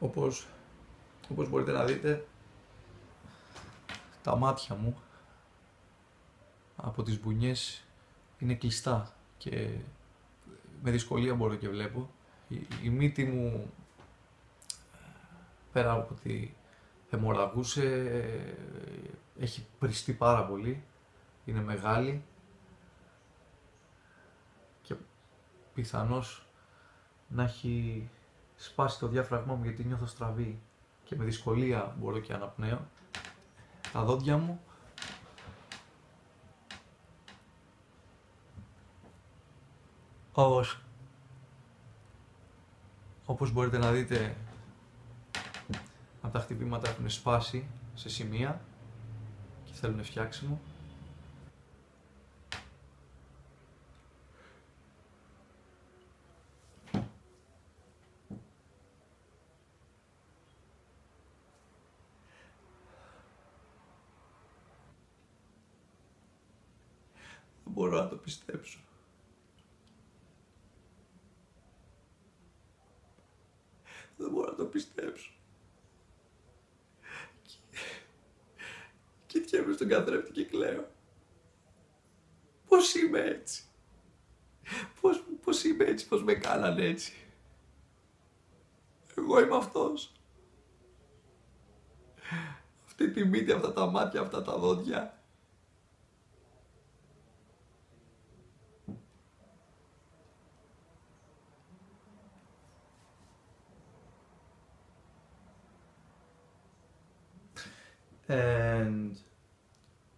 Όπως μπορείτε να δείτε, τα μάτια μου από τις μπουνιές είναι κλειστά και με δυσκολία μπορώ και βλέπω. Η μύτη μου, πέρα από ότι αιμορραγούσε, έχει πριστεί πάρα πολύ, είναι μεγάλη και πιθανώς να έχει σπάσει το διάφραγμά μου γιατί νιώθω στραβή και με δυσκολία μπορώ και αναπνέω. Τα δόντια μου όπως μπορείτε να δείτε, από τα χτυπήματα έχουν σπάσει σε σημεία και θέλουν φτιάξιμο. Δεν μπορώ να το πιστέψω. Δεν μπορώ να το πιστέψω. Κοιτιέμαι στον καθρέφτη και κλαίω. Πώς είμαι έτσι? Πώς είμαι έτσι, πώς με κάνανε έτσι? Εγώ είμαι αυτός. Αυτή τη μύτη, αυτά τα μάτια, αυτά τα δόντια.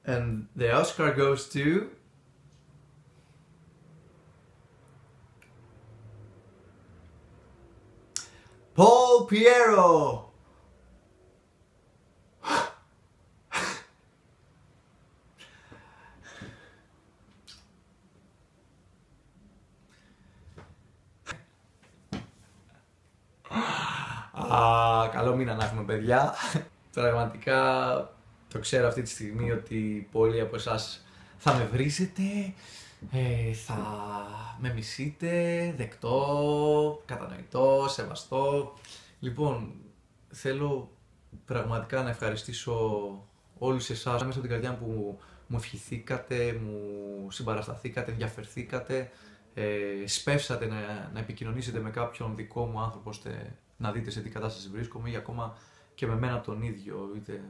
And the Oscar goes to Paul Piero. Καλό μήνα να έχουμε, παιδιά. Πραγματικά το ξέρω αυτή τη στιγμή ότι πολλοί από εσάς θα με βρίζετε, θα με μισείτε, δεκτό, κατανοητό, σεβαστό. Λοιπόν, θέλω πραγματικά να ευχαριστήσω όλους εσάς μέσα από την καρδιά που μου ευχηθήκατε, μου συμπαρασταθήκατε, ενδιαφερθήκατε, σπεύσατε να επικοινωνήσετε με κάποιον δικό μου άνθρωπο ώστε να δείτε σε τι κατάσταση βρίσκομαι ή ακόμα και με μένα τον ίδιο, είτε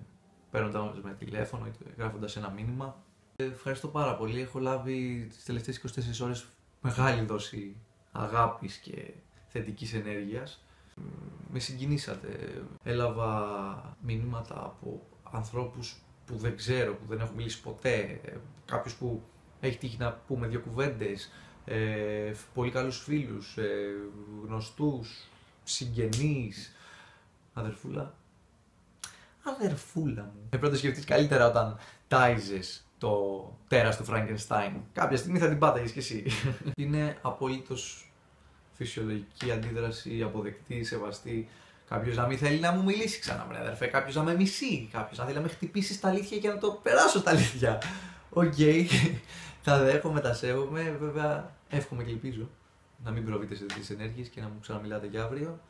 παίρνοντας με τηλέφωνο είτε γράφοντας ένα μήνυμα. Ευχαριστώ πάρα πολύ. Έχω λάβει τις τελευταίες 24 ώρες μεγάλη δόση αγάπης και θετικής ενέργειας. Με συγκινήσατε. Έλαβα μηνύματα από ανθρώπους που δεν ξέρω, που δεν έχω μιλήσει ποτέ, κάποιους που έχει τύχει να πούμε δύο κουβέντες, πολύ καλούς φίλους, γνωστούς, συγγενείς. Αδερφούλα μου. Πρώτα σκεφτείς καλύτερα όταν τάιζες το τέρας του Φραγκενστάιν. Κάποια στιγμή θα την πάταγες κι εσύ. Είναι απολύτως φυσιολογική αντίδραση, αποδεκτή, σεβαστή. Κάποιος να μην θέλει να μου μιλήσει ξανά, βρε αδερφέ. Κάποιος να με μισεί. Κάποιος να θέλει να με χτυπήσει στα αλήθεια και να το περάσω στα αλήθεια. Οκ. Τα δέχομαι, τα σέβομαι. Βέβαια, εύχομαι και ελπίζω να μην προβείτε σε τέτοιες ενέργειες και να μου ξαναμιλάτε για αύριο.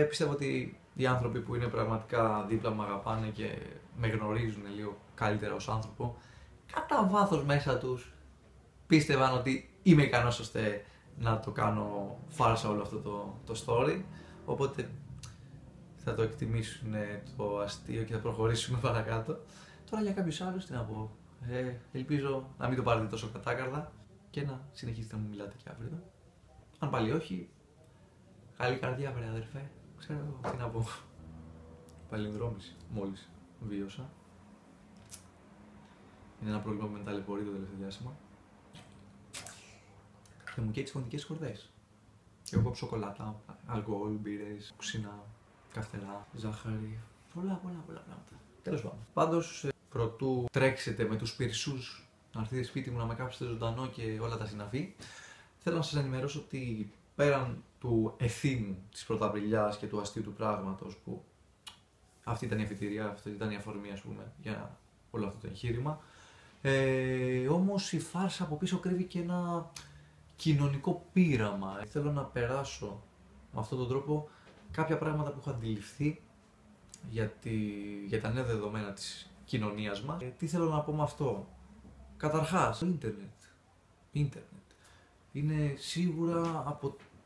Πιστεύω ότι οι άνθρωποι που είναι πραγματικά δίπλα μου αγαπάνε και με γνωρίζουν λίγο καλύτερα ως άνθρωπο, κατά βάθος μέσα τους πίστευαν ότι είμαι ικανός ώστε να το κάνω φάρσα όλο αυτό το story, οπότε θα το εκτιμήσουν το αστείο και θα προχωρήσουμε παρακάτω. Τώρα για κάποιους άλλους τι να πω, ελπίζω να μην το πάρετε τόσο κατάκαρδα και να συνεχίσετε να μου μιλάτε και αύριο. Αν πάλι όχι, καλή καρδιά βρε αδερφέ, ξέρω τι να πω. Παλινδρόμηση μόλις βίωσα. Είναι ένα πρόβλημα που με ταλαιπωρεί το τελευταίο διάστημα. Και μου καίει τις φωνικές χορδές. Εγώ σοκολάτα, αλκοόλ, μπύρες, κουσίνα, καυτερά, ζάχαρη, πολλά πράγματα. Τέλος πάντων. Πάντως, προτού τρέξετε με τους πυρσούς να έρθετε σπίτι μου να με κάψετε ζωντανό και όλα τα συναφή, θέλω να σας ενημερώσω ότι πέραν του εθήμου της πρωταπριλιάς και του αστείου του πράγματος, που αυτή ήταν η αφιτηρία, αυτή ήταν η αφορμή, ας πούμε, για όλο αυτό το εγχείρημα, όμως η φάρσα από πίσω κρύβει και ένα κοινωνικό πείραμα. Θέλω να περάσω με αυτόν τον τρόπο κάποια πράγματα που έχω αντιληφθεί για τα νέα δεδομένα της κοινωνίας μας. Τι θέλω να πω με αυτό? Καταρχάς, το ίντερνετ είναι σίγουρα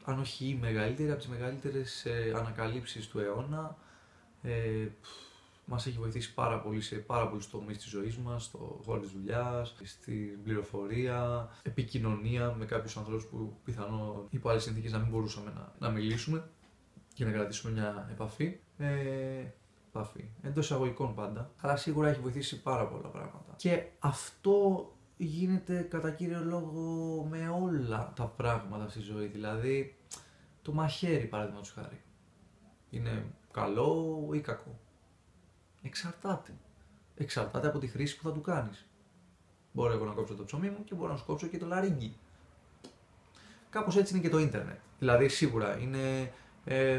αν όχι η μεγαλύτερη, από τις μεγαλύτερες ανακαλύψεις του αιώνα. Μας έχει βοηθήσει πάρα πολύ σε πάρα πολλούς τομείς της ζωής μας, στο χώρο της δουλειάς, στην πληροφορία, επικοινωνία με κάποιους ανθρώπους που πιθανόν υπό άλλες συνθήκες να μην μπορούσαμε να μιλήσουμε και να κρατήσουμε μια επαφή. Εντός εισαγωγικών πάντα, αλλά σίγουρα έχει βοηθήσει πάρα πολλά πράγματα. Και αυτό γίνεται κατά κύριο λόγο με όλα τα πράγματα στη ζωή. Δηλαδή, το μαχαίρι παραδείγματος χάρη είναι καλό ή κακό? Εξαρτάται από τη χρήση που θα του κάνεις. Μπορώ εγώ να κόψω το ψωμί μου και μπορώ να σου κόψω και το λαρύγγι. Κάπως έτσι είναι και το ίντερνετ. Δηλαδή, σίγουρα είναι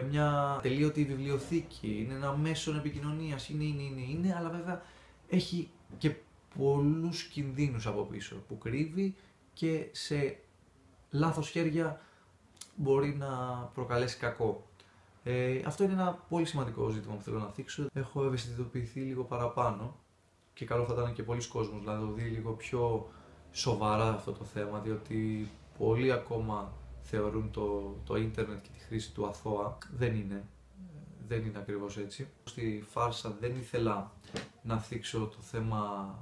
μια τελείωτη βιβλιοθήκη, είναι ένα μέσο επικοινωνίας, είναι, αλλά βέβαια έχει και πολλούς κινδύνους από πίσω που κρύβει και σε λάθος χέρια μπορεί να προκαλέσει κακό. Αυτό είναι ένα πολύ σημαντικό ζήτημα που θέλω να θίξω. Έχω ευαισθητοποιηθεί λίγο παραπάνω και καλό θα ήταν και πολλοί κόσμος να το δει λίγο πιο σοβαρά αυτό το θέμα, διότι πολλοί ακόμα θεωρούν το ίντερνετ και τη χρήση του αθώα. Δεν είναι ακριβώς έτσι. Στη φάρσα δεν ήθελα να θίξω το θέμα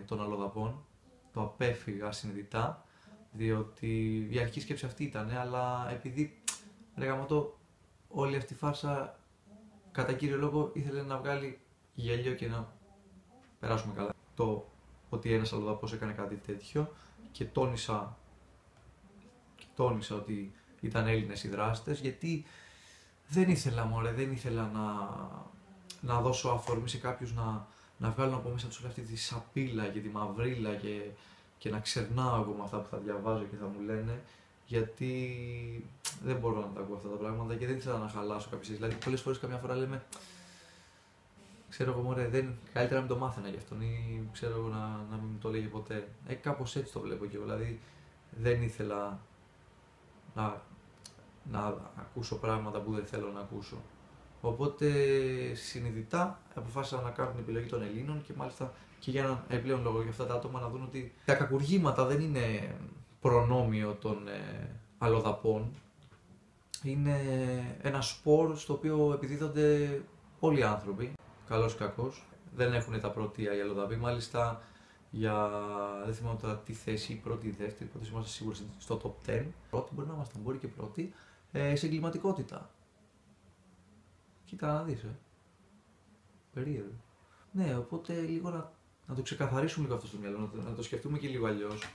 των αλλοδαπών, το απέφυγα συνειδητά, διότι η αρχική σκέψη αυτή ήταν, αλλά επειδή όλη αυτή η φάρσα κατά κύριο λόγο ήθελε να βγάλει γέλιο και να περάσουμε καλά. Το ότι ένας αλλοδαπός έκανε κάτι τέτοιο και τόνισα ότι ήταν Έλληνες οι δράστες, γιατί δεν ήθελα να δώσω αφορμή σε κάποιους να βγάλουν από μέσα τους όλη αυτή τη σαπίλα και τη μαυρίλα και να ξερνάω εγώ με αυτά που θα διαβάζω και θα μου λένε, γιατί δεν μπορώ να τα ακούω αυτά τα πράγματα και δεν ήθελα να χαλάσω κάποιες. Δηλαδή, πολλές φορές καμιά φορά λέμε, ξέρω εγώ μωρέ, καλύτερα να μην το μάθαινα γι' αυτόν ή ξέρω εγώ να μην το λέγει ποτέ. Κάπως έτσι το βλέπω και εγώ. Δηλαδή, δεν ήθελα να ακούσω πράγματα που δεν θέλω να ακούσω. Οπότε συνειδητά αποφάσισα να κάνω την επιλογή των Ελλήνων και μάλιστα και για έναν επιπλέον λόγο για αυτά τα άτομα να δουν ότι τα κακουργήματα δεν είναι προνόμιο των αλλοδαπών. Είναι ένα σπορ στο οποίο επιδίδονται πολλοί άνθρωποι, καλός ή κακός. Δεν έχουν τα πρωτεία οι αλλοδαποί, μάλιστα δεν θυμάμαι τώρα τι θέση, η πρώτη ή η δεύτερη, πρώτη είμαστε σίγουροι στο top 10. Πρώτη μπορεί να είμαστε, μπορεί και πρώτη, σε εγκληματικότητα. Κοίτα να δεις, περίεργο. Ναι, οπότε λίγο να το ξεκαθαρίσουμε λίγο αυτό στο μυαλό, να το σκεφτούμε και λίγο αλλιώς.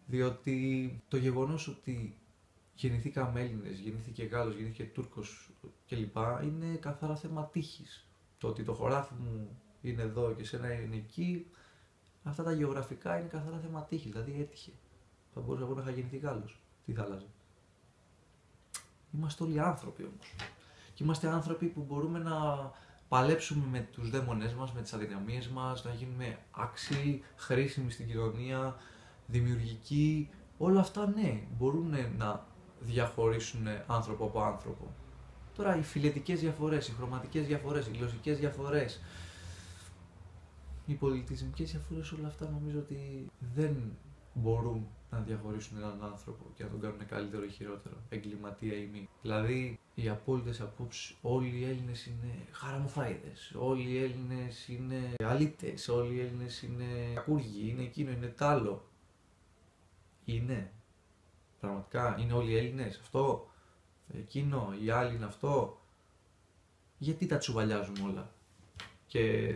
Διότι το γεγονός ότι γεννηθήκαμε Έλληνες, γεννήθηκε Γάλλος, γεννήθηκε Τούρκος κλπ. Είναι καθαρά θέμα τύχης. Το ότι το χωράφι μου είναι εδώ και σένα είναι εκεί, αυτά τα γεωγραφικά είναι καθαρά θέμα τύχης. Δηλαδή έτυχε. Θα μπορούσα εγώ να είχα γεννηθεί Γάλλος. Τι θα άλλαζε? Είμαστε όλοι άνθρωποι όμως. Και είμαστε άνθρωποι που μπορούμε να παλέψουμε με τους δαίμονές μας, με τις αδυναμίες μας, να γίνουμε άξιοι, χρήσιμοι στην κοινωνία, δημιουργικοί. Όλα αυτά ναι, μπορούν να διαχωρίσουν άνθρωπο από άνθρωπο. Τώρα οι φιλετικές διαφορές, οι χρωματικές διαφορές, οι γλωσσικές διαφορές, οι πολιτισμικές διαφορές, όλα αυτά νομίζω ότι δεν μπορούν να διαχωρίσουν έναν άνθρωπο και να τον κάνουν καλύτερο ή χειρότερο, εγκληματία ή μη. Δηλαδή, οι απόλυτες απόψεις, όλοι οι Έλληνες είναι χαραμοφάιδες, όλοι οι Έλληνες είναι αλήτες, όλοι οι Έλληνες είναι κακούργοι, είναι εκείνο, είναι τ' άλλο. Είναι. Πραγματικά, είναι όλοι οι Έλληνες αυτό, εκείνο, οι άλλοι είναι αυτό. Γιατί τα τσουβαλιάζουμε όλα και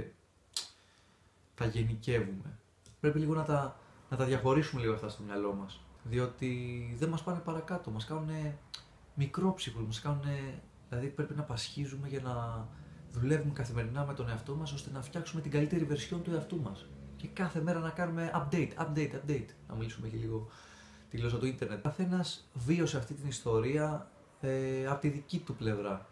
τα γενικεύουμε? Πρέπει λίγο να τα διαχωρίσουμε λίγο αυτά στο μυαλό μας, διότι δεν μας πάνε παρακάτω, μας κάνουν μικρόψυχους, μας κάνουν, δηλαδή πρέπει να πασχίζουμε για να δουλεύουμε καθημερινά με τον εαυτό μας, ώστε να φτιάξουμε την καλύτερη βερσιόν του εαυτού μας και κάθε μέρα να κάνουμε update, να μιλήσουμε και λίγο τη γλώσσα του ίντερνετ. Καθένας βίωσε αυτή την ιστορία από τη δική του πλευρά.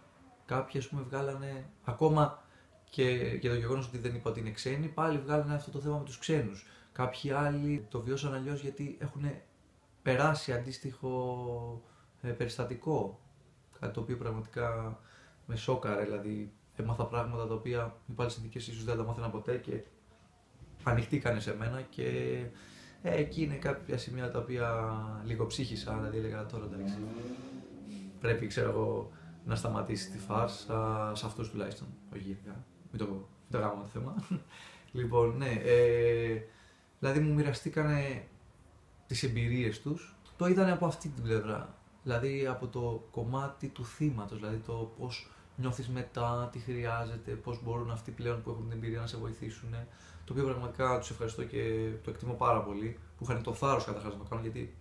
Κάποιοι, ας πούμε, βγάλανε ακόμα και για το γεγονός ότι δεν είπα ότι είναι ξένοι, πάλι βγάλανε αυτό το θέμα με τους ξένους. Κάποιοι άλλοι το βιώσαν αλλιώς γιατί έχουν περάσει αντίστοιχο περιστατικό. Κάτι το οποίο πραγματικά με σόκαρε, δηλαδή έμαθα πράγματα τα οποία υπό άλλες συνθήκες ίσως δεν τα μάθαινα ποτέ και ανοιχτήκανε σε μένα και εκεί είναι κάποια σημεία τα οποία λίγο ψύχησα, δηλαδή έλεγα τώρα εντάξει, πρέπει ξέρω εγώ να σταματήσει τη φάρσα, σε αυτούς τουλάχιστον, όχι γενικά, μην το κάνουμε το θέμα. Λοιπόν, ναι, δηλαδή μου μοιραστήκανε τις εμπειρίες τους, το είδανε από αυτή την πλευρά, δηλαδή από το κομμάτι του θύματος, δηλαδή το πώς νιώθεις μετά, τι χρειάζεται, πώς μπορούν αυτοί πλέον που έχουν την εμπειρία να σε βοηθήσουν. Το οποίο πραγματικά τους ευχαριστώ και το εκτιμώ πάρα πολύ, που είχαν το θάρρος καταρχάς να το κάνουν, γιατί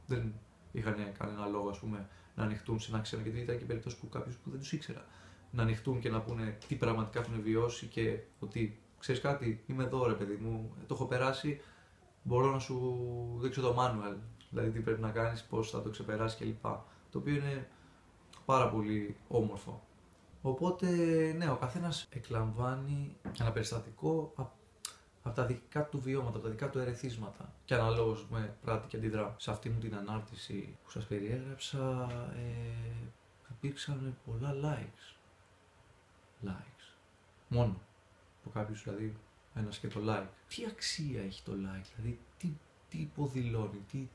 δεν είχαν κανένα λόγο ας πούμε, να ανοιχτούν σε ένα ξένο, γιατί ήταν και περιπτώσεις που κάποιους που δεν τους ήξερα να ανοιχτούν και να πούνε τι πραγματικά έχουν βιώσει και ότι ξέρεις κάτι, είμαι εδώ ρε παιδί μου, το έχω περάσει, μπορώ να σου δείξω το manual, δηλαδή τι πρέπει να κάνεις, πώς θα το ξεπεράσεις κλπ. Το οποίο είναι πάρα πολύ όμορφο. Οπότε, ναι, ο καθένας εκλαμβάνει ένα περιστατικό από τα δικά του βιώματα, από τα δικά του ερεθίσματα. Και αναλόγως με πράττει και αντιδρά. Σε αυτή μου την ανάρτηση που σας περιέγραψα, υπήρξαν πολλά likes. Likes. Μόνο. Από κάποιους δηλαδή, ένας και το like. Τι αξία έχει το like, δηλαδή τι υποδηλώνει,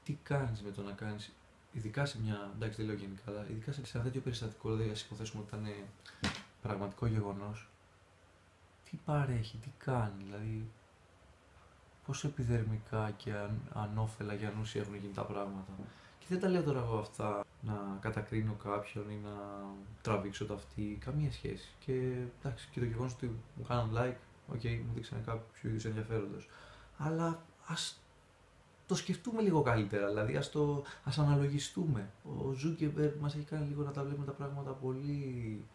τι κάνεις με το να κάνεις. Ειδικά σε μια, εντάξει δεν λέω γενικά, αλλά ειδικά σε ένα τέτοιο περιστατικό, δηλαδή ας υποθέσουμε ότι ήταν πραγματικό γεγονός, τι παρέχει, τι κάνει, δηλαδή πόσο επιδερμικά και ανώφελα για ανούσια έχουν γίνει τα πράγματα. Και δεν τα λέω τώρα εγώ αυτά να κατακρίνω κάποιον ή να τραβήξω το αυτή, καμία σχέση. Και εντάξει, και το γεγονός ότι μου κάναν like, μου δείξανε κάποιο είδους ενδιαφέροντος. Αλλά ας το σκεφτούμε λίγο καλύτερα, δηλαδή ας αναλογιστούμε. Ο Zuckerberg μας έχει κάνει λίγο να τα βλέπουμε τα πράγματα πολύ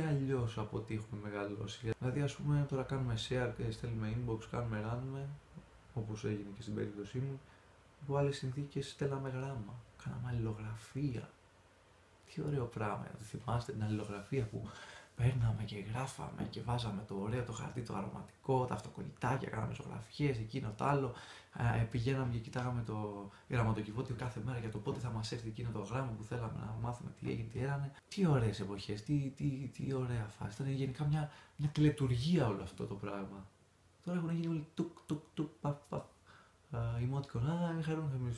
αλλιώς από ό,τι έχουμε μεγαλώσει. Δηλαδή ας πούμε τώρα κάνουμε share και στέλνουμε inbox, κάνουμε ράνουμε, όπως έγινε και στην περίπτωσή μου, από άλλες συνθήκες στέλναμε γράμμα, κάναμε αλληλογραφία. Τι ωραίο πράγμα, θυμάστε την αλληλογραφία που παίρναμε και γράφαμε και βάζαμε το ωραίο το χαρτί, το αρωματικό, τα αυτοκολλητάκια, κάναμε ζωγραφιές, εκείνο το άλλο. Πηγαίναμε και κοιτάγαμε το γραμματοκιβώτιο κάθε μέρα για το πότε θα μας έρθει εκείνο το γράμμα που θέλαμε να μάθουμε τι έγινε, τι έρανε. Τι ωραίες εποχές, τι ωραία φάση. Ήταν γενικά μια τελετουργία όλο αυτό το πράγμα. Τώρα έχουν γίνει όλοι τουκ, παφ. Emoticon, χαρούμενοι.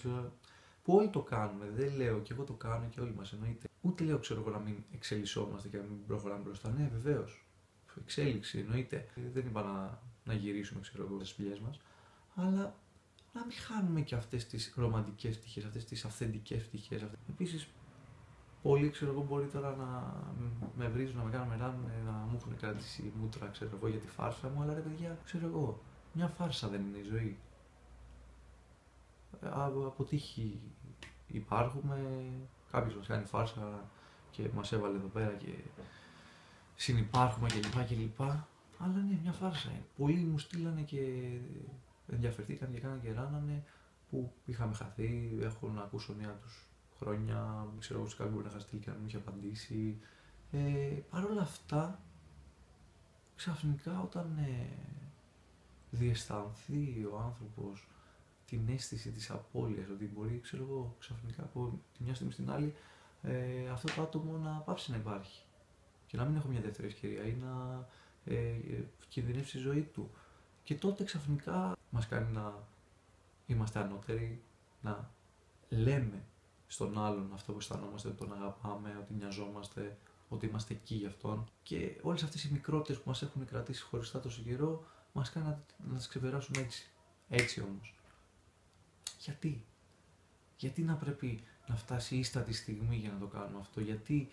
Που όλοι το κάνουμε, δεν λέω και εγώ το κάνω και όλοι μας εννοείται. Ούτε λέω ξέρω εγώ να μην εξελισσόμαστε και να μην προχωράμε μπροστά. Ναι, βεβαίως. Εξέλιξη εννοείται. Δεν είπα να γυρίσουμε ξέρω εγώ στις σπηλιές μας. Αλλά να μην χάνουμε και αυτές τις ρομαντικές πτυχές, αυτές τις αυθεντικές πτυχές. Επίσης, πολλοί ξέρω εγώ μπορεί τώρα να με βρίζουν, να με κάνουν να μου έχουν κρατήσει μούτρα ξέρω εγώ για τη φάρσα μου. Αλλά ρε παιδιά, ξέρω εγώ, μια φάρσα δεν είναι η ζωή. Από τύχη υπάρχουμε, κάποιος μας κάνει φάρσα και μας έβαλε εδώ πέρα και συνυπάρχουμε κλπ. Αλλά ναι, μια φάρσα είναι. Πολλοί μου στείλανε και ενδιαφερθήκαν και κάνανε και ράνανε που είχαμε χαθεί, έχω να ακούσω νέα τους χρόνια, ξέρω εγώ κάποιος μπορεί να είχα στείλει και να μην μου είχε απαντήσει. Παρ' όλα αυτά, ξαφνικά όταν διαισθανθεί ο άνθρωπος την αίσθηση της απώλειας, ότι μπορεί, ξέρω εγώ, ξαφνικά από τη μια στιγμή στην άλλη αυτό το άτομο να πάψει να υπάρχει και να μην έχω μια δεύτερη ευκαιρία ή να κινδυνεύσει η ζωή του. Και τότε ξαφνικά μας κάνει να είμαστε ανώτεροι, να λέμε στον άλλον αυτό που αισθανόμαστε, ότι τον αγαπάμε, ότι νοιαζόμαστε, ότι είμαστε εκεί για αυτόν. Και όλες αυτές οι μικρότητες που μας έχουν κρατήσει χωριστά τόσο καιρό μας κάνει να τις ξεπεράσουμε έτσι. Έτσι όμως. Γιατί να πρέπει να φτάσει ίστατη στιγμή για να το κάνουμε αυτό, γιατί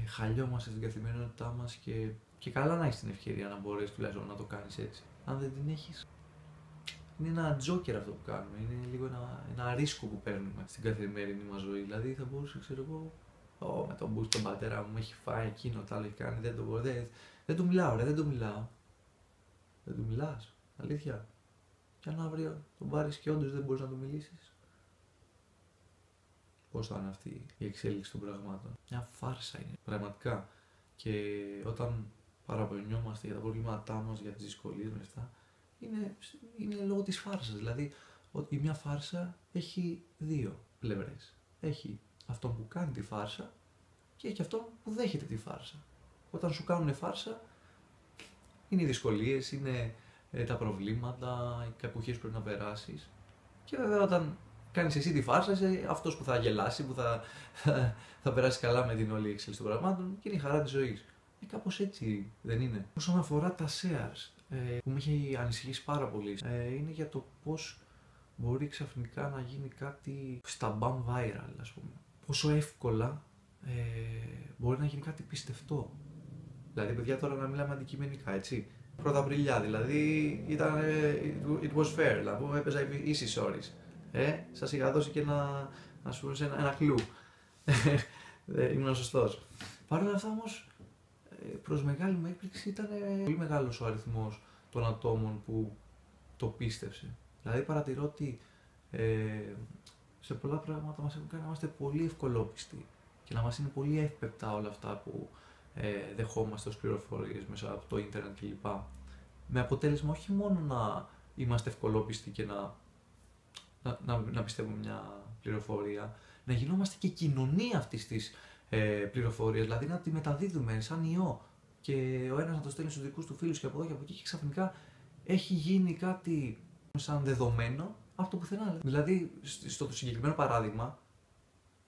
χαλιόμαστε στην καθημερινότητά μας και καλά να έχεις την ευκαιρία να μπορέσεις τουλάχιστον να το κάνεις έτσι. Αν δεν την έχεις, είναι ένα τζόκερ αυτό που κάνουμε, είναι λίγο ένα ρίσκο που παίρνουμε στην καθημερινή μας ζωή. Δηλαδή θα μπορούσε, ξέρω εγώ, με τον μπούς τον πατέρα μου έχει φάει εκείνο, το άλλο έχει κάνει, δεν του μιλάω ρε, δεν του μιλάω. Δεν του μιλάς, αλήθεια. Και αν αύριο τον πάρεις και όντως δεν μπορείς να του μιλήσεις, πώς θα είναι αυτή η εξέλιξη των πραγμάτων. Μια φάρσα είναι, πραγματικά. Και όταν παραπονιόμαστε για τα προβλήματά μας, για τις δυσκολίες με αυτά, είναι λόγω της φάρσας. Δηλαδή, ότι μια φάρσα έχει δύο πλευρές. Έχει αυτόν που κάνει τη φάρσα και έχει αυτό που δέχεται τη φάρσα. Όταν σου κάνουν φάρσα, είναι οι δυσκολίες, είναι τα προβλήματα, οι κακουχίες που πρέπει να περάσεις. Και βέβαια όταν κάνεις εσύ τη φάρσα, είσαι αυτός που θα γελάσει, που θα περάσει καλά με την όλη εξέλιξη των πραγμάτων και είναι η χαρά της ζωής. Κάπως έτσι δεν είναι. Όσον αφορά τα shares, που με έχει ανησυχήσει πάρα πολύ, είναι για το πώς μπορεί ξαφνικά να γίνει κάτι στα μπαμ viral, ας πούμε. Πόσο εύκολα μπορεί να γίνει κάτι πιστευτό. Δηλαδή, παιδιά, τώρα να μιλάμε αντικειμενικά, έτσι. Πρωταπριλιά, δηλαδή ήταν. It was fair, δηλαδή έπαιζα easy stories. Σας είχα δώσει και ένα κλου. Ήμουν σωστός. Παρ' όλα αυτά όμως, προς μεγάλη μου έκπληξη ήταν πολύ μεγάλος ο αριθμός των ατόμων που το πίστεψε. Δηλαδή παρατηρώ ότι σε πολλά πράγματα μας έχουν κάνει να είμαστε πολύ ευκολόπιστοι και να μας είναι πολύ εύπεπτα όλα αυτά που δεχόμαστε ως πληροφορίες μέσα από το ίντερνετ κλπ. Με αποτέλεσμα όχι μόνο να είμαστε ευκολόπιστοι και να πιστεύουμε μια πληροφορία, να γινόμαστε και κοινωνία αυτής της πληροφορίας, δηλαδή να τη μεταδίδουμε σαν ιό και ο ένας να το στέλνει στους δικούς του φίλους και από εδώ και από εκεί και ξαφνικά έχει γίνει κάτι σαν δεδομένο αυτό πουθενά. Δηλαδή, στο συγκεκριμένο παράδειγμα,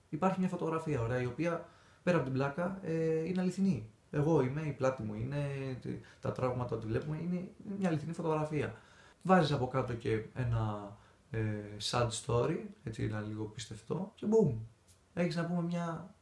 υπάρχει μια φωτογραφία ωραία η οποία πέρα από την πλάκα είναι αληθινή. Εγώ είμαι, η πλάτη μου είναι, τα τραύματα ότι βλέπουμε είναι μια αληθινή φωτογραφία. Βάζεις από κάτω και ένα sad story, έτσι ένα λίγο πιστευτό και boom. Έχεις να πούμε μια